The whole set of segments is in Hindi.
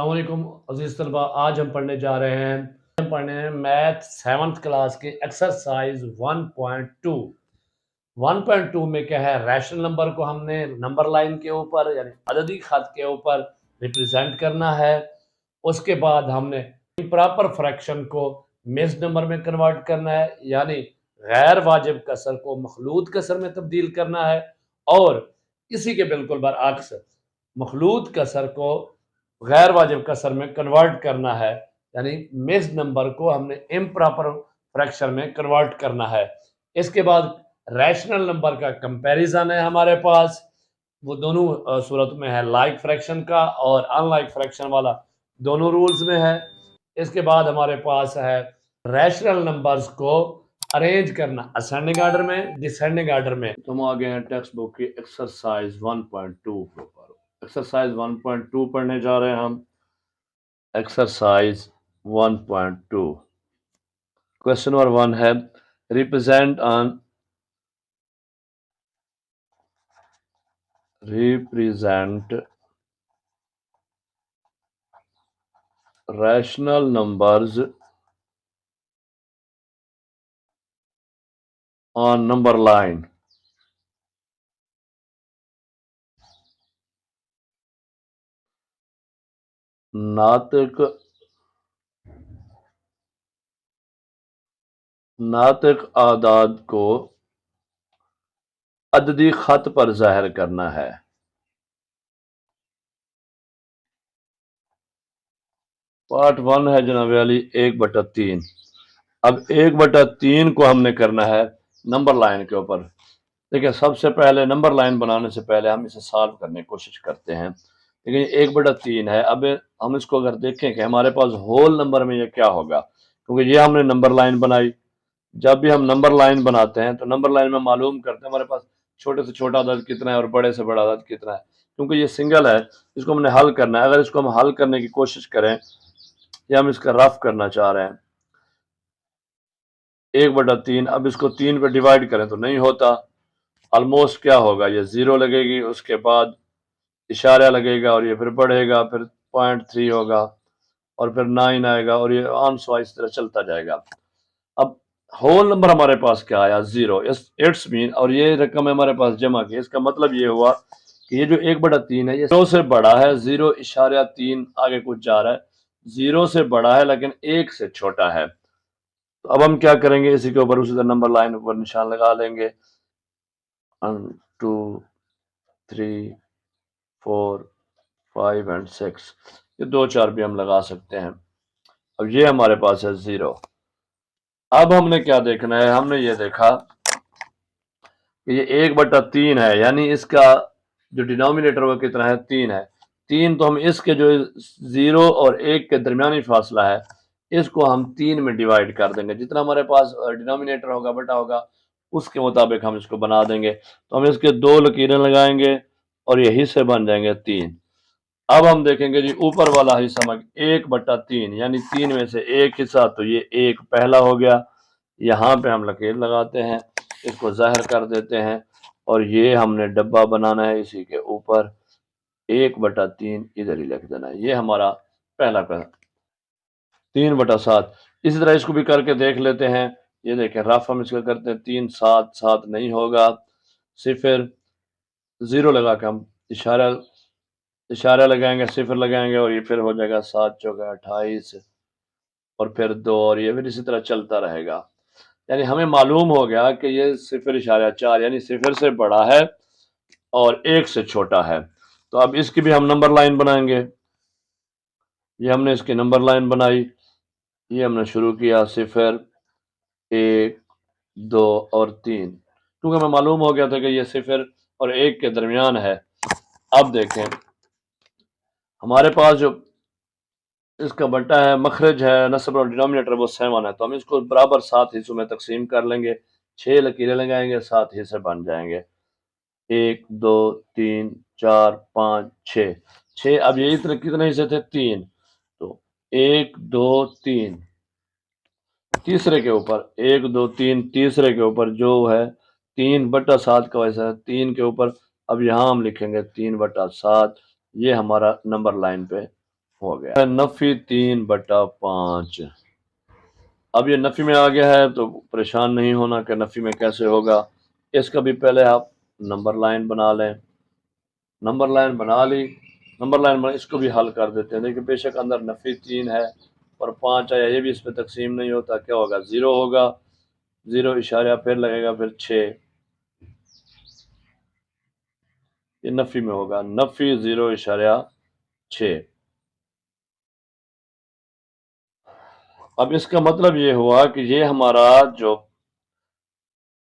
अस्सलामुअलैकुम अज़ीज़ तलबा। आज हम पढ़ने जा रहे हैं मैथ 7th क्लास के एक्सरसाइज 1.2। 1.2 में क्या है, रैशनल नंबर को हमने नंबर लाइन के ऊपर यानी अददी खत के ऊपर रिप्रेजेंट करना है। उसके बाद हमने इम्प्रॉपर फ्रैक्शन को मिक्स्ड नंबर में कन्वर्ट करना है, यानी गैर वाजिब कसर को मखलूत कसर में तब्दील करना है। और इसी के बिल्कुल बरअक्स मखलूत कसर को गैर वाजिब कसर में कन्वर्ट करना है, यानी मिक्स्ड नंबर को हमने इम्प्रॉपर फ्रैक्शन में कन्वर्ट करना है। इसके बाद रैशनल नंबर का कंपैरिजन है हमारे पास। वो दोनों सूरत में है, लाइक फ्रैक्शन का और अनलाइक फ्रैक्शन वाला, दोनों रूल्स में है। इसके बाद हमारे पास है रैशनल नंबर्स को अरेंज करना असेंडिंग ऑर्डर में, डिसेंडिंग ऑर्डर में। तो हम आ गए हैं टेक्स्ट बुक की एक्सरसाइज 1.2 के ऊपर। एक्सरसाइज 1.2 पढ़ने जा रहे हैं हम। एक्सरसाइज 1.2 क्वेश्चन नंबर 1 है, represent rational numbers on number line. नातिक आदाद को अददी खत पर जाहिर करना है। पार्ट 1 है जनाब वाली 1/3। अब 1/3 को हमने करना है नंबर लाइन के ऊपर। देखिए, सबसे पहले नंबर लाइन बनाने से पहले हम इसे सॉल्व करने की कोशिश करते हैं। लेकिन 1/3 है। अब हम इसको अगर देखें कि हमारे पास होल नंबर में ये क्या होगा, क्योंकि ये हमने नंबर लाइन बनाई। जब भी हम नंबर लाइन बनाते हैं तो नंबर लाइन में मालूम करते हैं हमारे पास छोटे से छोटा अदद कितना है और बड़े से बड़ा अदद कितना है। क्योंकि ये सिंगल है, इसको हमने हल करना है। अगर इसको हम हल करने की कोशिश करें या हम इसका रफ करना चाह रहे हैं 1/3, अब इसको 3 पे डिवाइड करें तो नहीं होता। ऑलमोस्ट क्या होगा, ये 0 लगेगी, उसके बाद इशारा लगेगा और ये फिर बढ़ेगा, फिर 0.3 होगा और फिर 9 आएगा और ये ऑन सो इस तरह चलता जाएगा। अब होल नंबर हमारे पास क्या आया, 0। इट्स मीन, और ये रकम है हमारे पास जमा की। इसका मतलब ये हुआ कि ये जो 1/3 है ये 0 से बड़ा है। 0.3 आगे कुछ जा रहा है, 0 से बड़ा है लेकिन 1 से छोटा है। तो अब हम क्या करेंगे, इसी के ऊपर उसी तरह नंबर लाइन ऊपर निशान लगा लेंगे। 1 2 3 4 5 एंड 6, ये 2 4 भी हम लगा सकते हैं। अब ये हमारे पास है 0। अब हमने क्या देखना है, हमने ये देखा कि ये 1/3 है, यानी इसका जो डिनोमिनेटर वो कितना है, 3 है। 3 तो हम इसके जो 0 और 1 के दरमियानी फासला है इसको हम 3 में डिवाइड कर देंगे। जितना हमारे पास डिनोमिनेटर होगा, बटा होगा, उसके मुताबिक हम इसको बना देंगे। तो हम इसके 2 लकीरें लगाएंगे और ये हिस्से बन जाएंगे 3। अब हम देखेंगे जी ऊपर वाला हिस्सा 1/3, यानी 3 में से एक हिस्सा, तो ये 1 पहला हो गया। यहाँ पे हम लकीर लगाते हैं, इसको जाहिर कर देते हैं और ये हमने डब्बा बनाना है इसी के ऊपर। 1/3 इधर ही लिख देना है। ये हमारा पहला का 3/7। इसी तरह इसको भी करके देख लेते हैं। ये देखें, रफ हम इसका करते हैं 3 7 7 नहीं होगा, सिफर 0 लगा के हम इशारा इशारा लगाएंगे, सिफर लगाएंगे और ये फिर हो जाएगा 7 चौका 28 और फिर 2 और ये फिर इसी तरह चलता रहेगा। यानी हमें मालूम हो गया कि ये 0.4 यानी 0 से बड़ा है और 1 से छोटा है। तो अब इसकी भी हम नंबर लाइन बनाएंगे। ये हमने इसकी नंबर लाइन बनाई, ये हमने शुरू किया 0 1 2 और 3, क्योंकि हमें मालूम हो गया था कि ये 0 और 1 के दरमियान है। अब देखें, हमारे पास जो इसका बटा है, मखरज है, नस्ब और डिनोमिनेटर वो 7 है। तो हम इसको बराबर 7 हिस्सों में तकसीम कर लेंगे। 6 लकीरें लगाएंगे, 7 हिस्से बन जाएंगे। 1 2 3 4 5 6 6। अब ये इतने कितने हिस्से थे, 3। तो 1 2 3 तीसरे के ऊपर 1 2 3 तीसरे के ऊपर जो है 3/7 का वैसा है 3 के ऊपर। अब यहाँ हम लिखेंगे 3/7। ये हमारा नंबर लाइन पे हो गया नफी 3/5। अब ये नफी में आ गया है तो परेशान नहीं होना कि नफी में कैसे होगा। इसका भी पहले आप नंबर लाइन बना लें। नंबर लाइन बना ली, नंबर लाइन बना, इसको भी हल कर देते हैं। देखिए बेशक अंदर नफी 3 है और 5 आया, ये भी इस पर तकसीम नहीं होता, क्या होगा 0 होगा, 0 इशारा फिर लगेगा, फिर 6, ये नफी में होगा, नफी 0.6। अब इसका मतलब ये हुआ कि ये हमारा जो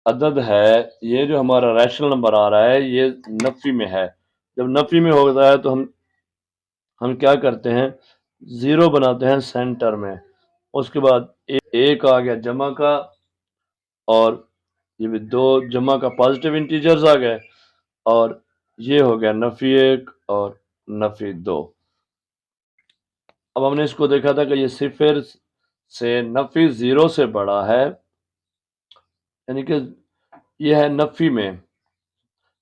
अदद है, ये जो हमारा रैशनल नंबर आ रहा है, ये नफी में है। जब नफी में होता है तो हम क्या करते हैं, 0 बनाते हैं सेंटर में, उसके बाद एक आ गया जमा का, और ये भी 2 जमा का पॉजिटिव इंटीजर्स आ गए, और ये हो गया नफी 1 और नफी 2। अब हमने इसको देखा था कि ये सिफर से नफी 0 से बड़ा है, यानी कि ये है नफी में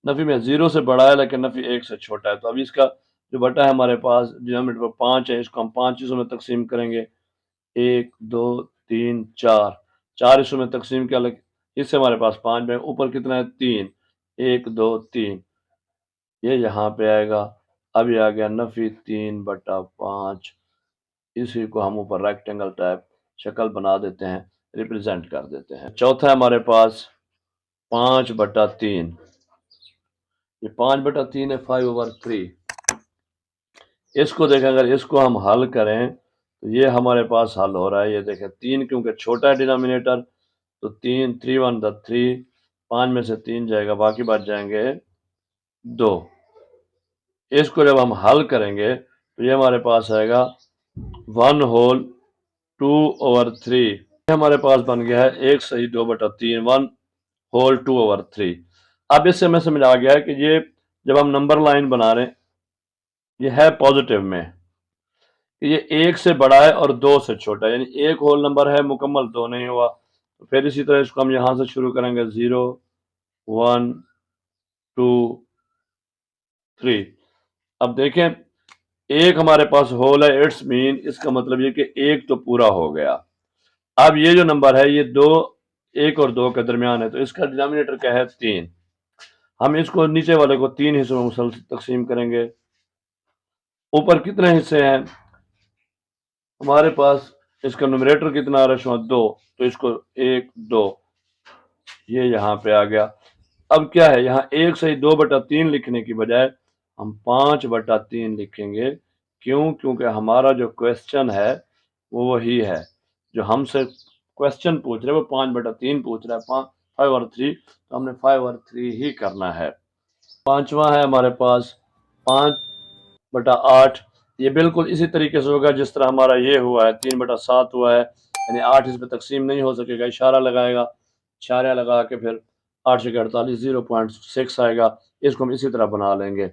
0 से बड़ा है लेकिन नफी 1 से छोटा है। तो अभी इसका जो बटा है हमारे पास डिनोमिनेटर पर 5 है, इसको हम 5 हिस्सों में तकसीम करेंगे, 1 2 3 4, 4 हिस्सों में तकसीम किया, इससे हमारे पास 5 में, ऊपर कितना है 3, 1 2 3, ये यहाँ पे आएगा। अब ये आ गया नफी 3/5, इसी को हम ऊपर रेक्टेंगल टाइप शक्ल बना देते हैं, रिप्रेजेंट कर देते हैं। चौथा है हमारे पास 5/3, ये 5/3 है, 5/3। इसको देखें, अगर इसको हम हल करें तो ये हमारे पास हल हो रहा है, ये देखें 3 क्योंकि छोटा है डिनोमिनेटर, तो 3 3 1 3, 5 में से 3 जाएगा, बाकी बच जाएंगे 2। इसको जब हम हल करेंगे तो ये हमारे पास आएगा 1/2/3, हमारे पास बन गया है 1 सही 2/3, 1/2/3। अब इससे हमें समझ आ गया है कि ये जब हम नंबर लाइन बना रहे हैं, ये है पॉजिटिव में, ये 1 से बड़ा है और 2 से छोटा है, यानी एक होल नंबर है, मुकम्मल 2 नहीं हुआ। तो फिर इसी तरह इसको हम यहां से शुरू करेंगे, 0 1 2 3। अब देखें एक हमारे पास होल है, इट्स मीन, इसका मतलब ये कि एक तो पूरा हो गया। अब ये जो नंबर है ये 2, 1 और 2 के दरमियान है, तो इसका डिनोमिनेटर क्या है 3। हम इसको नीचे वाले को 3 हिस्सों में मुसलसल तकसीम करेंगे। ऊपर कितने हिस्से हैं हमारे पास, इसका न्यूमरेटर कितना आ रहा है 2, तो इसको 1 2, ये यहाँ पे आ गया। अब क्या है, यहाँ 1 सही 2/3 लिखने की बजाय हम 5/3 लिखेंगे। क्यों? क्योंकि हमारा जो क्वेश्चन है वो वही है, जो हमसे क्वेश्चन पूछ रहे वो 5/3 पूछ रहा है, 5/3, तो हमने 5/3 ही करना है। पांचवा है हमारे पास 5/8, ये बिल्कुल इसी तरीके से होगा जिस तरह हमारा ये हुआ है 3/7 हुआ है, यानी 8 इसमें तकसीम नहीं हो सकेगा, इशारा लगाएगा, इशारा लगा के फिर 8 से 48 0.6 आएगा, इसको हम इसी तरह बना लेंगे।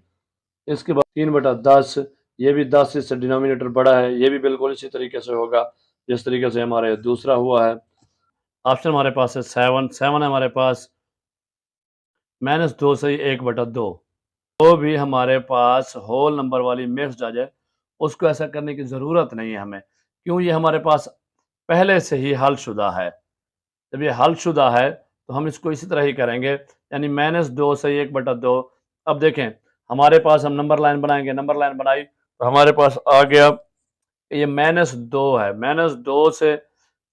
इसके बाद 3/10, ये भी 10 इससे डिनोमिनेटर बड़ा है, ये भी बिल्कुल इसी तरीके से होगा जिस तरीके से हमारे दूसरा हुआ है। ऑप्शन हमारे पास है 7 है हमारे पास, -2 से 1/2, तो भी हमारे पास होल नंबर वाली मिक्स्ड आ जाए, उसको ऐसा करने की ज़रूरत नहीं है हमें। क्यों? ये हमारे पास पहले से ही हलशुदा है। जब ये हलशुदा है तो हम इसको इसी तरह ही करेंगे, यानी -2 से 1/2। अब देखें हमारे पास, हम नंबर लाइन बनाएंगे, नंबर लाइन बनाई तो हमारे पास आ गया ये -2 है, -2 से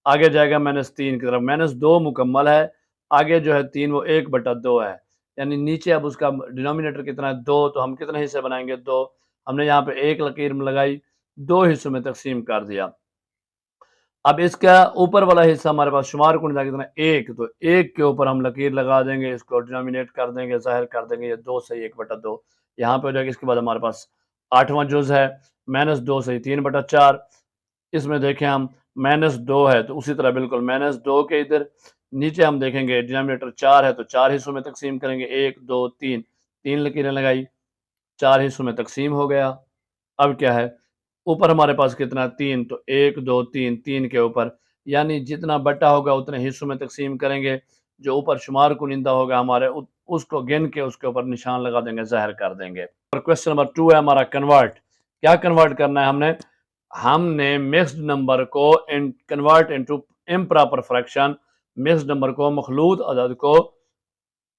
आगे जाएगा -3 की तरफ, -2 मुकम्मल है, आगे जो है 3 वो 1/2 है, यानी नीचे अब उसका डिनोमिनेटर कितना है 2, तो हम कितने हिस्से बनाएंगे 2। हमने यहाँ पे एक लकीर में लगाई, 2 हिस्सों में तकसीम कर दिया। अब इसका ऊपर वाला हिस्सा हमारे पास शुमार कुंडा कितना 1, तो 1 के ऊपर हम लकीर लगा देंगे, इसको डिनोमिनेट कर देंगे, ज़ाहिर कर देंगे, ये 2 से 1/2 यहाँ पे हो जाएगा। इसके बाद हमारे पास 8वां जुज़ है, -2 से 3/4, इसमें देखें हम -2 है तो उसी तरह बिल्कुल -2 के इधर नीचे हम देखेंगे डिनोमिनेटर 4 है, तो 4 हिस्सों में तकसीम करेंगे, 1 2 3, 3 लकीरें लगाई, 4 हिस्सों में तकसीम हो गया। अब क्या है, ऊपर हमारे पास कितना 3, तो 1 2 3, 3 के ऊपर, यानी जितना बटा होगा उतने हिस्सों में तकसीम करेंगे, जो ऊपर शुमार कुनिंदा होगा हमारे उसको गिन के उसके ऊपर निशान लगा देंगे, ज़ाहिर कर देंगे। और क्वेश्चन नंबर 2 है हमारा कन्वर्ट। क्या कन्वर्ट करना है हमने, हमने मिक्स्ड नंबर को convert into improper fraction, mixed number को, मखलूत अदद को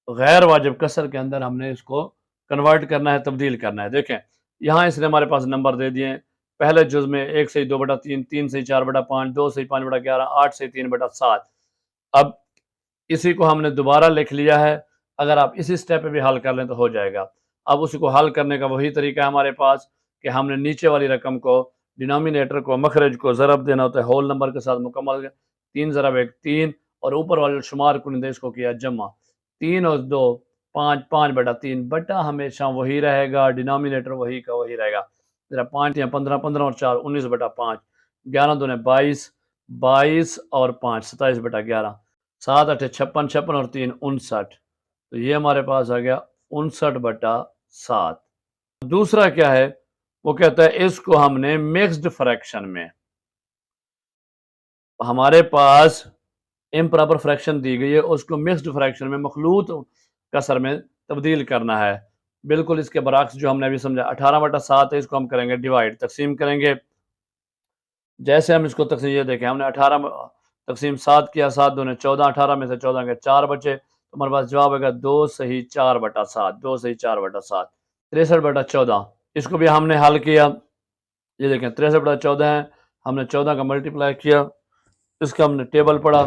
गैर वाजिब कसर के अंदर हमने इसको कन्वर्ट करना है, तब्दील करना है। देखें यहाँ इसने हमारे पास नंबर दे दिए। पहले जुज में 1 से 2/3, 3 से 4/5, 2 से 5/11, 8 से 3/7। अब इसी को हमने दोबारा लिख लिया है। अगर आप इसी स्टेप पे भी हल कर लें तो हो जाएगा। अब उसको हल करने का वही तरीका है हमारे पास कि हमने नीचे वाली रकम को, डिनोमिनेटर को, मखरज को ज़रब देना होता है होल नंबर के साथ मुकम्मल। 3 ज़रब 1 3, और ऊपर वाले शुमार कुनिंदे इसको किया जमा। 3 और 2 5, 5/3 बटा हमेशा वही रहेगा, डिनोमिनेटर वही का वही रहेगा। जरा 5 या 15, 15 और 4 19/5, 11 दूने 22, 22 और 5 27/11, 7 8 56, 56 और 3 59। तो ये हमारे पास आ गया 59/7। दूसरा क्या है, वो कहता है इसको हमने मिक्स्ड फ्रैक्शन में, हमारे पास इम्प्रॉपर फ्रैक्शन दी गई है, उसको मिक्स्ड फ्रैक्शन में, मखलूत कसर में तब्दील करना है। बिल्कुल इसके बरक्स जो हमने अभी समझा। 18/7 है, इसको हम करेंगे डिवाइड, तकसीम करेंगे। जैसे हम इसको तकसीम, ये देखें हमने 18 तकसीम 7 किया, 7 दूने 14, 18 में से 14 के 4 बचे, तो हमारे पास जवाब आएगा 2 सही 4/7, 2 सही 4/7, 63/14। इसको भी हमने हल किया। ये देखें 63/14 है, हमने 14 का मल्टीप्लाई किया, इसका हमने टेबल पढ़ा,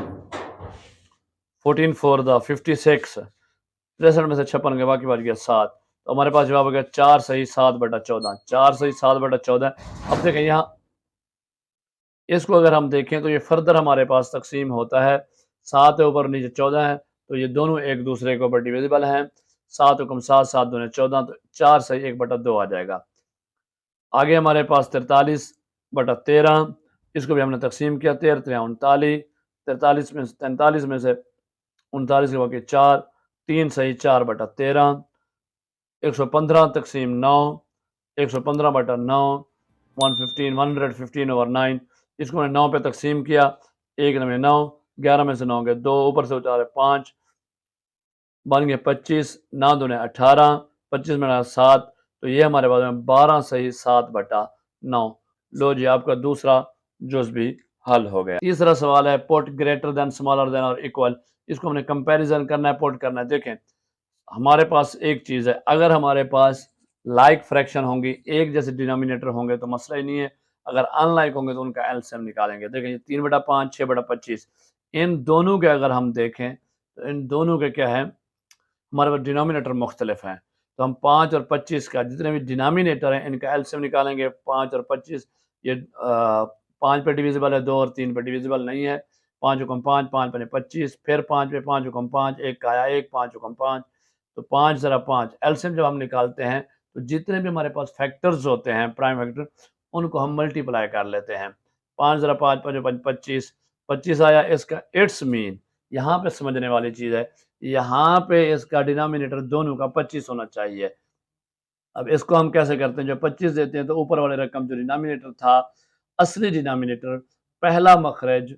14 4 द 56, 63 में से 56 के बाकी बच गया 7, तो हमारे पास जवाब आ गया 4 सही 7/14, 4 सही 7/14। अब देखें यहाँ इसको अगर हम देखें तो ये फर्दर हमारे पास तकसीम होता है। 7 है ऊपर नीचे 14 है, तो ये दोनों एक दूसरे के ऊपर डिविजिबल हैं। 7 हुक्म 7, 7 दूने 14, तो 4 सही 1/2 आ जाएगा। आगे हमारे पास 43/13, इसको भी हमने तकसीम किया, 13 39, 43 में 43 में से 39 के बाकी 4, 3 सही 4/13, 115 तकसीम 9, 115/9, 115/9, इसको मैंने 9 पे तकसीम किया, 1 में 9, 11 में से 9 के 2, ऊपर से उतारे 5, बन गए 25, 9 दूने 18, 25 में 7, तो ये हमारे पास में 12 सही 7/9। लो जी, आपका दूसरा जुज भी हल हो गया। तीसरा सवाल है put greater than, smaller than और इक्वल। इसको हमने कंपैरिजन करना है, पुट करना है। देखें हमारे पास एक चीज़ है, अगर हमारे पास लाइक फ्रैक्शन होंगी, एक जैसे डिनोमिनेटर होंगे तो मसला ही नहीं है। अगर अनलाइक होंगे तो उनका एलसीएम निकालेंगे। देखें 3/5, 6/25, इन दोनों के अगर हम देखें तो इन दोनों के क्या है, हमारे पास डिनोमिनेटर मुख्तलिफ हैं। तो हम 5 और 25 का जितने भी डिनोमिनेटर हैं इनका एलसीएम निकालेंगे। 5 और 25 ये 5 पे डिविजिबल है, 2 और 3 पे डिविजिबल नहीं है। 5 हुक्म 5, 5 पने 25, फिर 5 पे 5 हुक्म 5, 1 का आया 1, 5 हुक्म 5, तो 5 ज़रा 5 एलसीएम जब हम निकालते हैं तो जितने भी हमारे पास फैक्टर्स होते हैं, प्राइम फैक्टर, उनको हम मल्टीप्लाई कर लेते हैं। 5 ज़रा 5 5 25, 25 आया। इसका इट्स मीन, यहाँ पे समझने वाली चीज़ है, यहाँ पे इसका डिनोमिनेटर दोनों का 25 होना चाहिए। अब इसको हम कैसे करते हैं, जब 25 देते हैं तो ऊपर वाले रकम जो डिनोमिनेटर था, असली डिनोमिनेटर, पहला मखरज,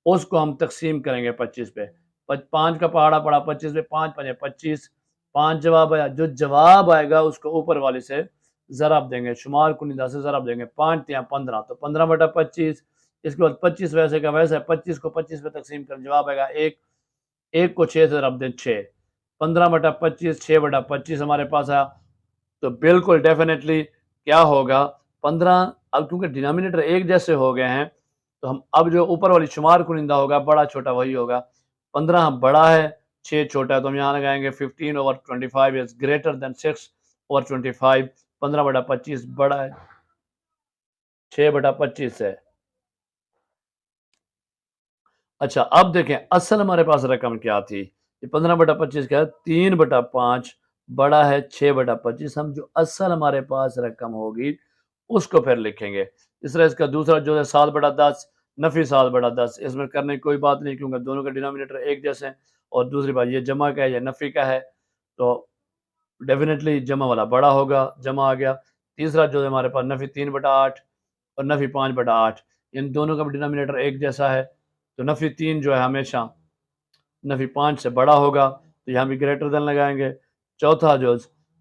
उसको हम तकसीम करेंगे 25 पे। 5 का पहाड़ा पड़ा 25 पे, 5 5 25, 5 जवाब आया। जो जवाब आएगा उसको ऊपर वाले से ज़रब देंगे, शुमार कुनिदा से ज़रब देंगे। 5 या 15, तो 15/25। इसके बाद 25 वैसे का वैसे, 25 को 25 पे तकसीम कर जवाब आएगा 1, 1 को 6 से ज़रब दें 6, 15/25, 6/25 हमारे पास आया। तो बिल्कुल डेफिनेटली क्या होगा, 15, अब क्योंकि डिनोमिनेटर एक जैसे हो गए हैं तो हम अब जो ऊपर वाली शुमार कुनिंदा होगा बड़ा छोटा वही होगा। 15 बड़ा है, 6 छोटा है, तो हम यहाँ लगाएंगे 15/25 इज ग्रेटर देन 6/25। 15/25 बड़ा है 6/25 है। अच्छा अब देखें असल हमारे पास रकम क्या थी, ये 15/25 का 3/5 बड़ा है 6/25। हम जो असल हमारे पास रकम होगी उसको फिर लिखेंगे। इस तरह इसका दूसरा जो है 7/10, नफी 7/10, इसमें करने की कोई बात नहीं क्योंकि दोनों के डिनोमिनेटर एक जैसे हैं। और दूसरी बात ये जमा का है या नफी का है, तो डेफिनेटली जमा वाला बड़ा होगा, जमा आ गया। तीसरा जो है हमारे पास नफी 3/8 और नफी 5/8, इन दोनों का भी डिनोमिनेटर एक जैसा है, तो नफी 3 जो है हमेशा नफी 5 से बड़ा होगा, तो यहाँ भी ग्रेटर देन लगाएंगे। चौथा जो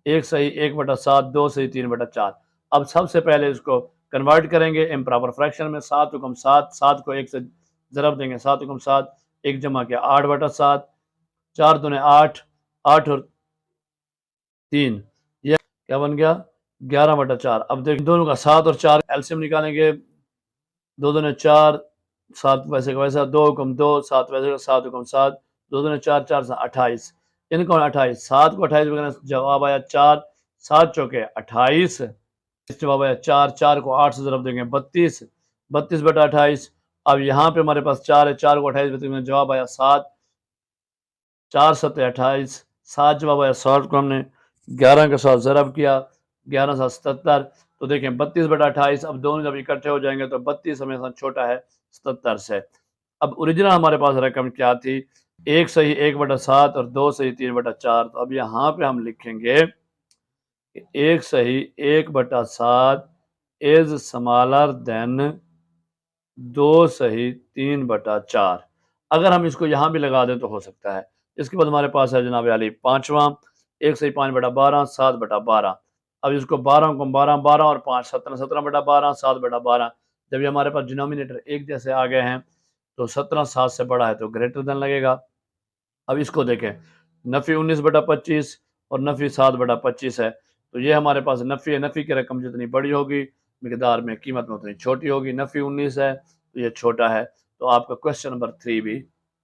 1 सही 1/7, 2 सही 3/4। अब सबसे पहले इसको कन्वर्ट करेंगे इम्प्रॉपर फ्रैक्शन में। 7 हुक्म 7, 7 को 1 से ज़रब देंगे, 7 हुक्म 7, 1 जमा किया 8/7, 4 दूने 8, 8 और 3, यह क्या बन गया 11/4। अब देख दोनों का 7 और 4 एलसीएम निकालेंगे, 2 दूने 4, 7 वैसे का वैसा, 2 हुक्म 2, 7 वैसे का 7 हुक्म 7, 2 दूने 4, 4 से 28, इनको 28, 7 को 28 में जवाब आया 4, 7 चौके 28, जवाब आया 4, 4 को 8 से ज़रब देंगे 32, 32/28। अब यहाँ पे हमारे पास 4 है, 4 को 28 में जवाब आया 7, 4 7 28, 7 जवाब आया। 7 को हमने 11 के साथ ज़रब किया, 11 7 77। तो देखें 32/28। अब दोनों जब इकट्ठे हो जाएंगे तो 32 हमेशा छोटा है 77 से। अब ओरिजिनल हमारे पास रकम क्या थी, 1 सही 1/7 और 2 सही 3/4। तो अब यहाँ पे हम लिखेंगे 1 सही 1/7 इज स्मॉलर देन 2 सही 3/4। अगर हम इसको यहाँ भी लगा दें तो हो सकता है। इसके बाद हमारे पास है जनाब अली पाँचवा, 1 सही 5/12 7/12। अब इसको 12 को 12, 12 और 5 17, 17/12 7/12। जब ये हमारे पास डिनोमिनेटर एक जैसे आ गए हैं तो 17 7 से बड़ा है तो ग्रेटर देन लगेगा। अब इसको देखें, नफ़ी 19/25 और नफ़ी 7/25 है, तो ये हमारे पास नफ़ी है। नफ़ी की रकम जितनी बड़ी होगी मिकदार में कीमत में उतनी छोटी होगी। नफ़ी 19 है तो ये छोटा है। तो आपका क्वेश्चन नंबर 3 भी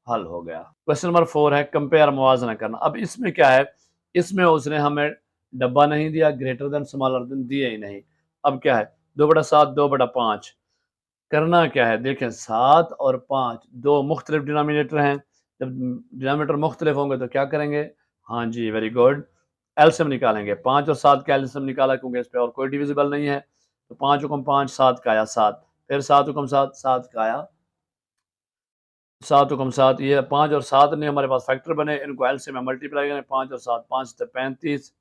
हल हो गया। क्वेश्चन नंबर 4 है कंपेयर, मुवाजना करना। अब इसमें क्या है, इसमें उसने हमें डब्बा नहीं दिया, ग्रेटर देन स्मॉलर देन दिए ही नहीं। अब क्या है 2/7 2/5 करना क्या है, देखें 7 और 5 दो मुख्तलिफ डिनोमिनेटर हैं। जब डिनोमिनेटर मुख्तलिफ होंगे तो क्या करेंगे, हाँ जी वेरी गुड, एलसीएम निकालेंगे। 5 और 7 का एलसीएम निकाला क्योंकि इस पे और कोई डिविजिबल नहीं है। तो 5 हुक्म 5, 7 का आया 7, फिर 7 हुक्म 7, 7 का आया 7 हुक्म 7। ये 5 और 7 ने हमारे पास फैक्टर बने, इनको एलसीएम में मल्टीप्लाई करें, 5 और 7 5 से 35।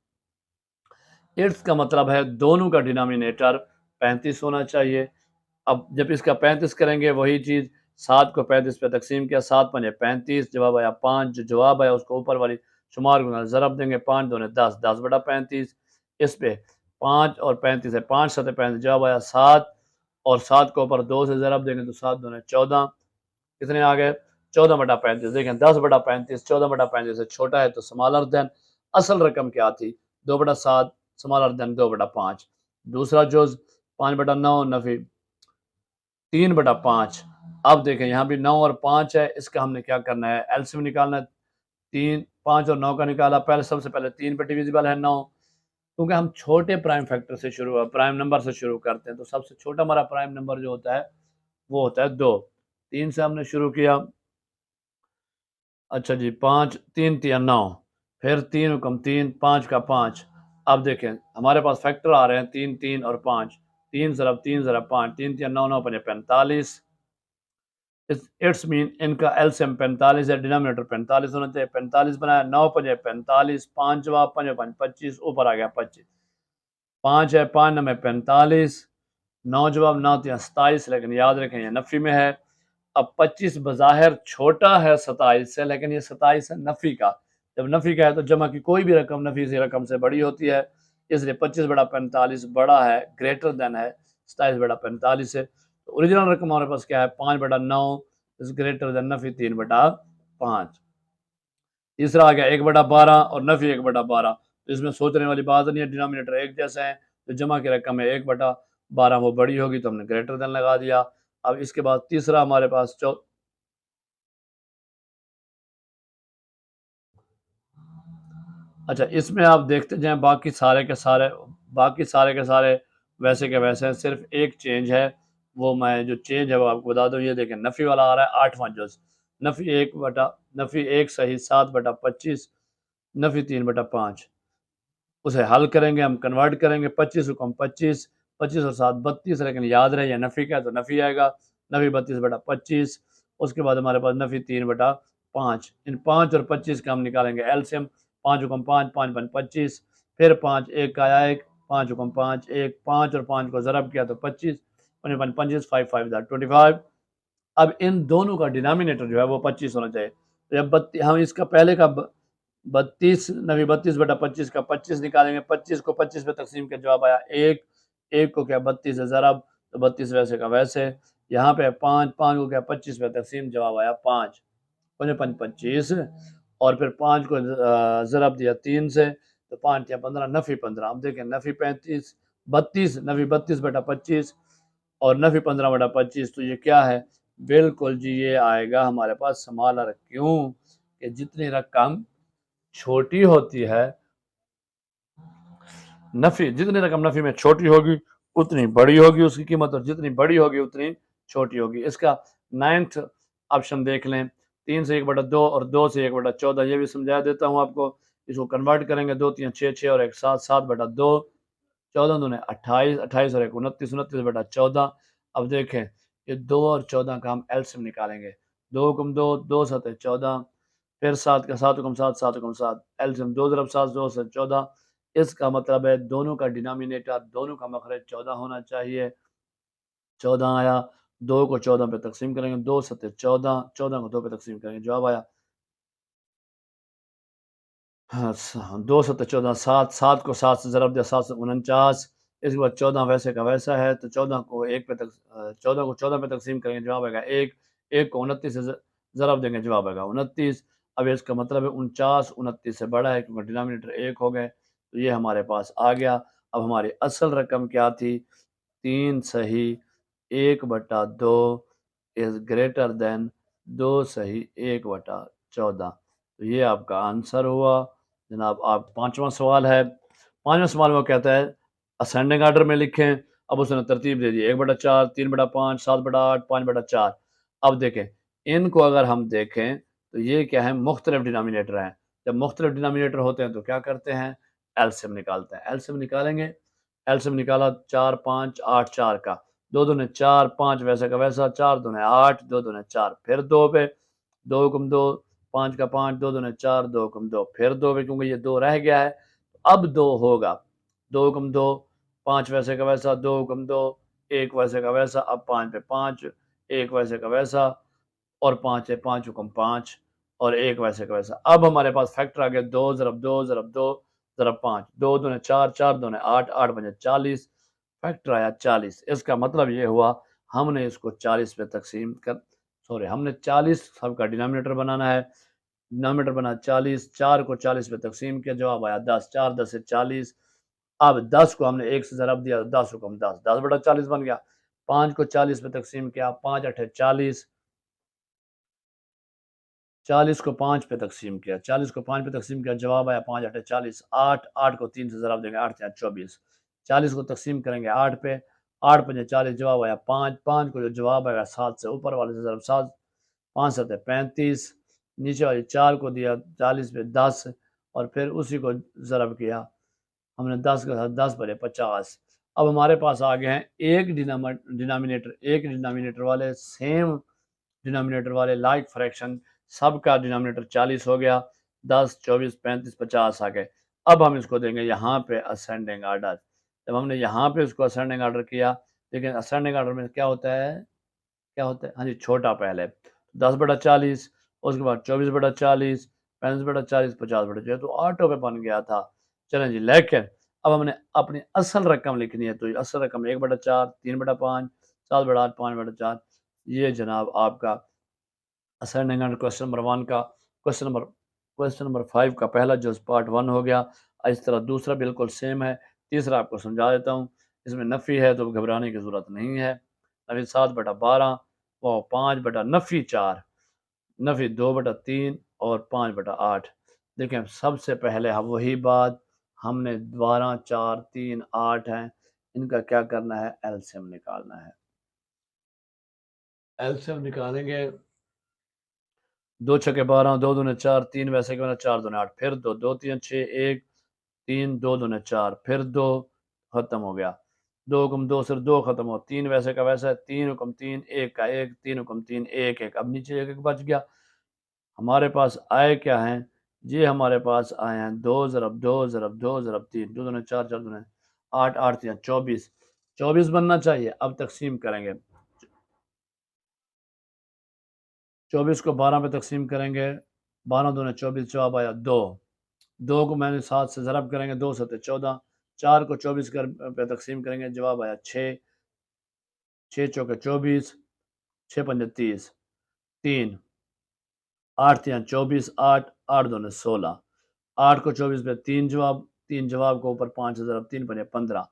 इट्स का मतलब है दोनों का डिनोमिनेटर 35 होना चाहिए। अब जब इसका 35 करेंगे वही चीज़, 7 को 35 पे तकसीम किया, 7 पंजे 35, जवाब आया 5। जो जवाब आया उसको ऊपर वाली शुमार को ज़रब देंगे, 5 दूने 10, 10/35। इस पे 5 और 35 है, 5 7 35, जवाब आया 7 और 7 को ऊपर 2 से ज़रब देंगे तो 7 दूने 14, कितने आ गए 14/35। देखें 10/35 14/35 से छोटा है तो स्मॉलर देन। असल रकम क्या थी 2/7 स्मॉलर देन 2/5। दूसरा जुज 5/9 नफी 3/5। अब देखें यहाँ भी 9 और 5 है, इसका हमने क्या करना है एलसीएम निकालना है। 3 5 और 9 का निकाला, पहले सबसे पहले 3 पे डिविजिबल है 9, क्योंकि हम छोटे प्राइम फैक्टर से शुरू प्राइम नंबर से शुरू करते हैं तो सबसे छोटा हमारा प्राइम नंबर जो होता है वो होता है 2। 3 से हमने शुरू किया, अच्छा जी 5 3 3 9, फिर 3 हुक्म 3, 5 का 5। अब देखें हमारे पास फैक्टर आ रहे हैं 3 3 और 5, 3 ज़रब 3 ज़रब 5, 3 3 9 9 5 45। इट्स मीन इनका एलसीएम 45 है, डिनोमिनेटर 45 होना चाहिए। 45 बनाया, 9 5 45, 5 जवाब 5 5 25, ऊपर आ गया 25। 5 है 5 9 45, 9 जवाब 9 3 27, लेकिन याद रखें ये नफ़ी में है। अब 25 बज़ाहिर छोटा है 27 से, लेकिन ये 27 है नफ़ी का। जब नफ़ी का है तो जमा की कोई भी रकम नफ़ी से रकम से बड़ी होती है, इसलिए 25/45 बड़ा है, ग्रेटर देन है 27/45 से। तो ओरिजिनल रकम हमारे पास क्या है 5/9 इज ग्रेटर देन नफ़ी 3/5। तीसरा आ गया 1/12 और नफ़ी 1/12। तो इसमें सोचने वाली बात नहीं है, डिनोमिनेटर एक जैसे हैं, तो जमा की रकम है 1/12, वो बड़ी होगी तो हमने ग्रेटर देन लगा दिया। अब इसके बाद तीसरा हमारे पास अच्छा इसमें आप देखते जाएँ, बाकी सारे के सारे वैसे के वैसे हैं, सिर्फ एक चेंज है। वो मैं जो चेंज है वो आपको बता दूँ। ये देखें नफ़ी वाला आ रहा है 8वां जुज़, नफ़ी 1 सही 7/25, नफ़ी 3/5। उसे हल करेंगे, हम कन्वर्ट करेंगे, 25 हुक्म 25, 25 और 7 32, लेकिन याद रहे नफ़ी का है तो नफ़ी आएगा, नफ़ी 32/25। उसके बाद हमारे पास नफ़ी 3/5। इन 5 और 25 का हम निकालेंगे एलसीएम, 5 हुक्म 5 5 5 25, फिर 5 1 का आया 1, 5 हुक्म 5 1, 5 और 5 को ज़रब किया तो 25, 5 5 25, 5 5 25। अब इन दोनों का डिनोमिनेटर जो है वो 25 होना चाहिए। तो जब हम इसका पहले का 32 नवी 32/25 का 25 निकालेंगे, 25 को 25 पे तकसीम के जवाब आया 1, 1 को क्या 32 से ज़रब, तो 32 वैसे का वैसे। यहाँ पे 5, 5 को क्या 25 पे तकसीम, जवाब आया 5, 5 5 25। और फिर 5 को ज़रब दिया 3 से, तो 5 या 15, नफ़ी 15। अब देखें नफ़ी 35 32, नफ़ी 32 बटा 25 और नफ़ी 15 बटा 25, तो ये क्या है, बिल्कुल जी ये आएगा हमारे पास समालर। क्यों कि जितनी रकम छोटी होती है, नफ़ी जितनी रकम नफ़ी में छोटी होगी उतनी बड़ी होगी उसकी कीमत, और जितनी बड़ी होगी उतनी छोटी होगी। इसका 9th ऑप्शन देख लें, 3 से 1/2 और 2 से 1/14, ये भी समझा देता हूँ आपको। इसको कन्वर्ट करेंगे, 2 3 6 6 और 1 7, 7/2, 14 दूने 28, 28 और 1 29, 29/14। अब देखें ये 2 और 14 का हम एलसीएम निकालेंगे। 2 गुम 2, 2 7 14, फिर 7 का 7 गुम 7, 7 गुम 7, एलसीएम 2 ज़रब 7, 2 से 14। इसका मतलब है दोनों का डिनोमिनेटर, दोनों का मखरज 14 होना चाहिए। 14 आया, 2 को 14 पे तकसीम करेंगे, 2 7 14, 14 को 2 पे तकसीम करेंगे, जवाब आया हाँ, 2 7 14, 7, 7 को 7 से ज़रब दिया, 7 से 49। इसके बाद 14 वैसे का वैसा है, तो 14 को 1 पे 14 को 14 पे तकसीम करेंगे, जवाब आएगा 1, 1 को 29 से ज़रब देंगे, जवाब आएगा 29। अब इसका मतलब है 49 29 से बड़ा है, क्योंकि डिनोमिनेटर 1 हो गए, तो ये हमारे पास आ गया। अब हमारी असल रकम क्या थी, 3 सही 1/2 इज़ ग्रेटर देन 2 सही 1/14। तो ये आपका आंसर हुआ जनाब। आप पांचवा सवाल है। पांचवा सवाल में कहता है असेंडिंग ऑर्डर में लिखें। अब उसने तरतीब दे दी, 1/4, 3/5, 7/8, 5/4। अब देखें इनको अगर हम देखें तो ये क्या है, मुख्तलिफ डिनोमिनेटर हैं। जब मुख्तलिफ डिनोमिनेटर होते हैं तो क्या करते हैं, एलसीएम निकालते हैं। एलसीएम निकालेंगे, एलसीएम निकाला 4 5 8 4 का, 2 दूने 4, 5 वैसे का वैसा, 4 दूने 8, 2 दूने 4, फिर 2 पे, 2 गुम 2, 5 का 5, 2 दूने 4, 2 गुम 2, फिर 2 पे, क्योंकि ये 2 रह गया है अब 2 होगा। 2 गुम 2, 5 वैसे का वैसा, 2 गुम 2, 1 वैसे का वैसा, अब 5 पे 5, 1 वैसे का वैसा, और 5 है, 5 हुक्म 5 और 1 वैसे का वैसा। अब हमारे पास फैक्टर आ गया, 2 ज़रब 2 ज़रब 2 ज़रब 5, 2 दूने 4, 4 दूने 8, 8 बजे 40, फैक्टर आया 40। इसका मतलब ये हुआ हमने इसको 40 पे तकसीम कर, सॉरी हमने 40 सबका डिनोमिनेटर बनाना है। डिनोमिनेटर बना 40, 4 को 40 पे तकसीम किया, जवाब आया 10, 4 10 से 40। अब 10 को हमने 1 से ज़रब दिया, 10 हुक्म 10, 10/40 बन गया। 5 को 40 पे तकसीम किया, 5 8 40, 40 को 5 पे तकसीम किया, 40 को 5 पे तकसीम किया, जवाब आया 5 8 40। 8, 8 को 3 से ज़रब देंगे, 8 या 24। 40 को तकसीम करेंगे 8 पे, 8 पंजे 40, जवाब आया 5, 5 को जो जवाब आएगा 7 से ऊपर वाले से ज़रब 7, 5 7 35, नीचे वाली 4 को दिया 40 पे 10, और फिर उसी को ज़रब किया हमने 10 के साथ, 10 बटे 50। अब हमारे पास आ गए हैं एक डिनोमिनेटर वाले, सेम डिनोमिनेटर वाले लाइक फ्रैक्शन, सबका डिनोमिनेटर 40 हो गया। 10 24 35 50 आ गए। अब हम इसको देंगे यहाँ पे असेंडिंग आर्डर। जब हमने यहाँ पे इसको असेंडिंग आर्डर किया, लेकिन असेंडिंग आर्डर में क्या होता है, क्या होता है, हाँ जी, छोटा पहले 10/40, उसके बाद 24/40, 35/40, 50/40, तो ऑटो पे बन गया था। चलें जी, लेकिन अब हमने अपनी असल रकम लिखनी है, तो असल रकम 1/4, 3/5, 7/8, 5/4। ये जनाब आपका असाइनिंग एंड क्वेश्चन नंबर 5 का पहला जो पार्ट 1 हो गया। इस तरह दूसरा बिल्कुल सेम है। तीसरा आपको समझा देता हूँ। इसमें नफ़ी है तो घबराने की ज़रूरत नहीं है। नफ़ी 7/12 व 5 नफ़ी 4, नफ़ी 2/3 और 5/8। देखिए सबसे पहले हम वही बात, हमने 12 4 3 8 हैं, इनका क्या करना है, एलसीएम निकालना है। एलसीएम निकालेंगे, 2 छक्के 12, 2 दूने 4, 3 वैसे के 4 दूने 8, फिर 2, 2 3 6 1, 3 2 दूने 4, फिर 2, खत्म हो गया। 2 हुक्म 2 सिर्फ 2 खत्म हो, 3 वैसे का वैसा है, 3 हुक्म 3, 1 का 1, 3 हुक्म 3, 1 1। अब नीचे 1 1 बच गया। हमारे पास आए क्या हैं, ये हमारे पास आए हैं 2 ज़रब 2 ज़रब 2 ज़रब 3, 2 दूने 4, 4 दूने 8, 8 3 24, 24 बनना चाहिए। अब तकसीम करेंगे, 24 को 12 पे तकसीम करेंगे, 12 दूने 24, जवाब आया 2। 2 को मैंने 7 से ज़रब करेंगे, 2 7 14, 4 को 24 पे तकसीम करेंगे, जवाब आया 6। 6 चौके 24, 6 पंजे 30, 3, 8 3 24, 8 8 दूने 16, 8 को 24 पे 3 जवाब, 3 जवाब को ऊपर 5 ज़रब 3 पंजे 15।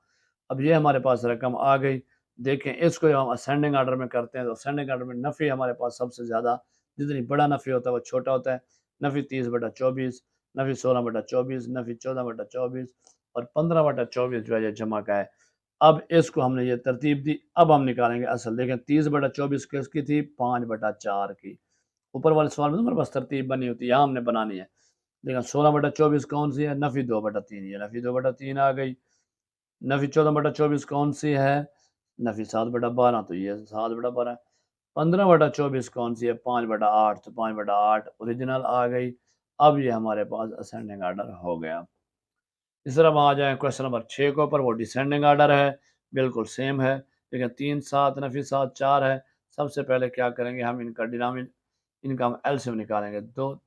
अब ये हमारे पास रकम आ गई। देखें इसको जब हम असेंडिंग आर्डर में करते हैं तो असेंडिंग आर्डर में नफ़ी हमारे पास सबसे ज़्यादा, जितनी बड़ा नफ़ी होता है वो छोटा होता है। नफ़ी 30/24, नफ़ी 16/24, नफ़ी 14/24 और 15/24 जो है ये जमा का है। अब इसको हमने ये तरतीब दी, अब हम निकालेंगे असल। देखें 30/24 किसकी थी, 5/4 की। ऊपर वाले सवाल में तो हमारे पास तरतीब बनी होती है, यहाँ हमने बनानी है। देखा 16/24 कौन सी है, नफ़ी 2/3, ये नफ़ी 2/3 आ गई। नफ़ी 14/24 कौन सी है, नफ़ी 7/12, तो ये 7/12। 15/24 कौन सी है, 5/8, तो 5/8 ओरिजिनल आ गई। अब ये हमारे पास असेंडिंग आर्डर हो गया। इस तरह हम आ जाए क्वेश्चन नंबर 6 के ऊपर, वो डिसेंडिंग आर्डर है, बिल्कुल सेम है। लेकिन 3 7 नफ़ी 7 4 है। सबसे पहले क्या करेंगे, हम इनका हम एलसीएम निकालेंगे। दो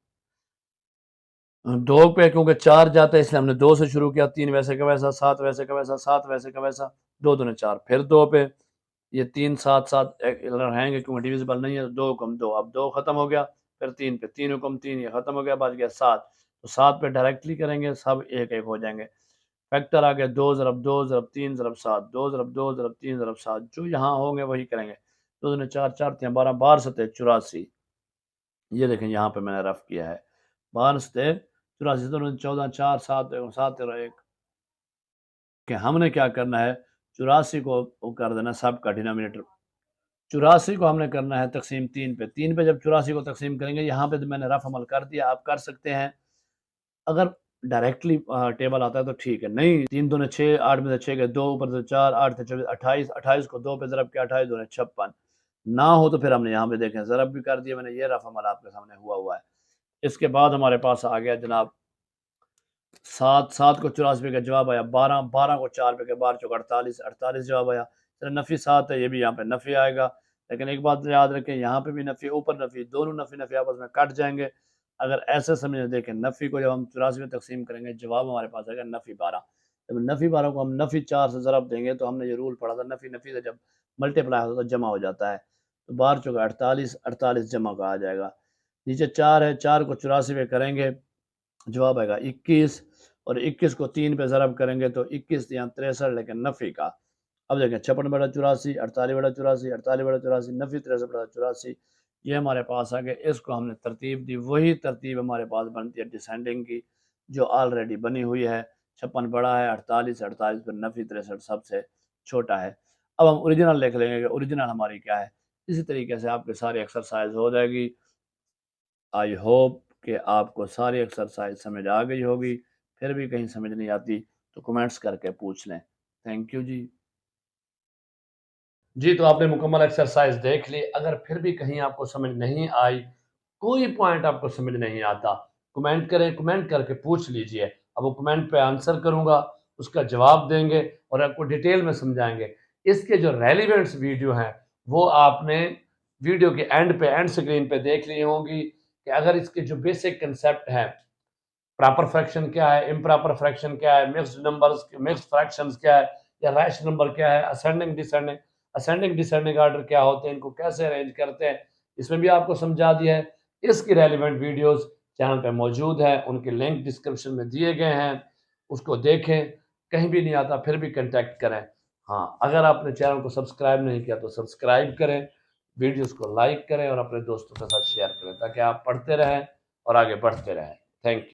दो पे क्योंकि 4 जाता है इसलिए हमने 2 से शुरू किया। 3 वैसे का वैसा, 7 वैसे का वैसा, 7 वैसे का वैसा, 2 दूने 4, फिर 2 पे। ये 3 7 7 रहेंगे क्योंकि डिविजिबल नहीं है, तो 2 हुक्म 2, अब 2 खत्म हो गया। फिर 3 पे 3 हुक्म 3, ये खत्म हो गया, बच गया 7। तो 7 पे डायरेक्टली करेंगे, सब एक एक हो जाएंगे। फैक्टर आ गया 2 ज़रब 2 ज़रब 3 ज़रब 7, 2 ज़रब 2 ज़रब 3 ज़रब 7, जो यहाँ होंगे वही करेंगे। 2 दूने 4, 4 तियां 12, 12 सत्ते 84। ये देखें यहाँ पे मैंने रफ किया है, 12 सत्ते 84, 14 4 7 7 13 1। कि हमने क्या करना है, 84 को वो कर देना सब का डिनोमिनेटर। 84 को हमने करना है तकसीम 3 पे। 3 पे जब 84 को तकसीम करेंगे, यहाँ पे तो मैंने रफ अमल कर दिया, आप कर सकते हैं। अगर डायरेक्टली टेबल आता है तो ठीक है, नहीं 3 दूने 6, 8 में से 6 गए 2, ऊपर से 4, 8 से 24, 28, 28 को 2 पे ज़रब किया, 28 दूने 56। ना हो तो फिर हमने यहाँ पे देखें ज़रब भी कर दिया मैंने, ये रफ अमल आपके सामने हुआ है। इसके बाद हमारे पास आ गया जनाब 7 7 को 84 का जवाब आया, 12 12 को 4 पे के 12 चौक 48 48 जवाब आया। चलो नफ़ी 7 है, ये भी यहाँ पे नफ़ी आएगा। लेकिन एक बात याद रखें, यहाँ पे भी नफ़ी, ऊपर नफ़ी, दोनों नफ़ी नफ़ी आपस में कट जाएंगे। अगर ऐसे समझे, देखें नफ़ी को जब हम 84 में तकसीम करेंगे, जवाब हमारे पास आएगा नफ़ी 12। जब नफ़ी 12 को हम नफ़ी 4 से ज़रब देंगे तो हमने ये रूल पढ़ा था, नफ़ी नफ़ी से जब मल्टीप्लाई होता है तो जमा हो जाता है। तो 12 चौक 48 48 जमा का आ जाएगा। नीचे 4 है, 4 को 84 में करेंगे, जवाब आएगा 21। और 21 को 3 पे ज़रब करेंगे तो 21 यहाँ 63, लेकिन नफ़ी का। अब देखें 56/84, 48/84, 48/84, नफ़ी 63/84, ये हमारे पास आ गए। इसको हमने तरतीब दी, वही तरतीब हमारे पास बनती है डिसेंडिंग की, जो ऑलरेडी बनी हुई है। 56 बड़ा है, 48 48 पर नफ़ी 63 सबसे छोटा है। अब हम ओरिजिनल लिख लेंगे कि ओरिजिनल हमारी क्या है। इसी तरीके से आपके सारी एक्सरसाइज हो जाएगी। आई होप कि आपको सारी एक्सरसाइज समझ आ गई होगी। फिर भी कहीं समझ नहीं आती तो कमेंट्स करके पूछ लें। थैंक यू जी। जी, तो आपने मुकम्मल एक्सरसाइज देख ली। अगर फिर भी कहीं आपको समझ नहीं आई, कोई पॉइंट आपको समझ नहीं आता, कमेंट करें, कमेंट करके पूछ लीजिए। अब वो कमेंट पे आंसर करूँगा, उसका जवाब देंगे और आपको डिटेल में समझाएँगे। इसके जो रेलेवेंट्स वीडियो हैं, वो आपने वीडियो के एंड स्क्रीन पे देख ली होंगी कि अगर इसके जो बेसिक कांसेप्ट हैं, प्रॉपर फ्रैक्शन क्या है, इम्प्रॉपर फ्रैक्शन क्या है, मिक्स्ड नंबर्स, मिक्स्ड फ्रैक्शंस क्या है, या रैश नंबर क्या है, असेंडिंग डिसेंडिंग ऑर्डर क्या होते हैं, इनको कैसे अरेंज करते हैं, इसमें भी आपको समझा दिया है। इसकी रेलिवेंट वीडियोस चैनल पे मौजूद है, उनके लिंक डिस्क्रिप्शन में दिए गए हैं, उसको देखें। कहीं भी नहीं आता फिर भी कांटेक्ट करें। हाँ, अगर आपने चैनल को सब्सक्राइब नहीं किया तो सब्सक्राइब करें, वीडियोस को लाइक करें और अपने दोस्तों के साथ शेयर करें, ताकि आप पढ़ते रहें और आगे बढ़ते रहें। Thank you.